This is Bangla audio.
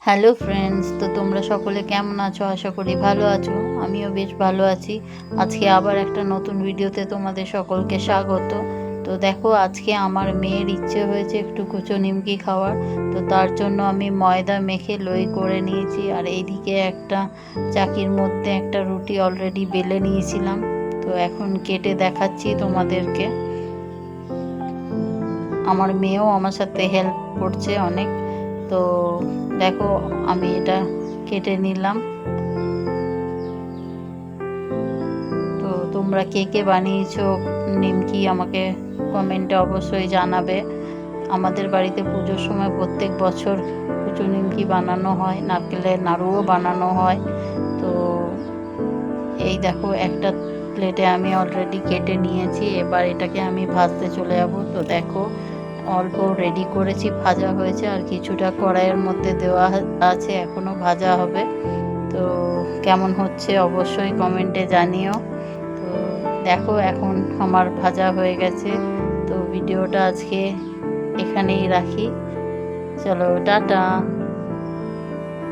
হ্যালো ফ্রেন্ডস, তো তোমরা সকলে কেমন আছো? আশা করি ভালো আছো। আমিও বেশ ভালো আছি। আজকে আবার একটা নতুন ভিডিওতে তোমাদের সকলকে স্বাগত। তো দেখো, আজকে আমার মেয়ের ইচ্ছে হয়েছে একটু কুচো নিমকি খাওয়ার। তো তার জন্য আমি ময়দা মেখে লই করে নিয়েছি, আর এইদিকে একটা চাকির মধ্যে একটা রুটি অলরেডি বেলে নিয়েছিলাম। তো এখন কেটে দেখাচ্ছি তোমাদেরকে। আমার মেয়েও আমার সাথে হেল্প করছে অনেক। তো দেখো, আমি এটা কেটে নিলাম। তো তোমরা কে কে বানিয়েছো নিমকি আমাকে কমেন্টে অবশ্যই জানাবে। আমাদের বাড়িতে পুজোর সময় প্রত্যেক বছর কুচো নিমকি বানানো হয়, নারকেলের নাড়ুও বানানো হয়। তো এই দেখো, একটা প্লেটে আমি অলরেডি কেটে নিয়েছি, এবার এটাকে আমি ভাজতে চলে যাব। তো দেখো, অল্প রেডি করেছি, ভাজা হয়েছে, আর কিছুটা কড়াইয়ের মধ্যে দেওয়া আছে, এখনও ভাজা হবে। তো কেমন হচ্ছে অবশ্যই কমেন্টে জানিও। তো দেখো, এখন আমার ভাজা হয়ে গেছে। তো ভিডিওটা আজকে এখানেই রাখি। চলো, টাটা।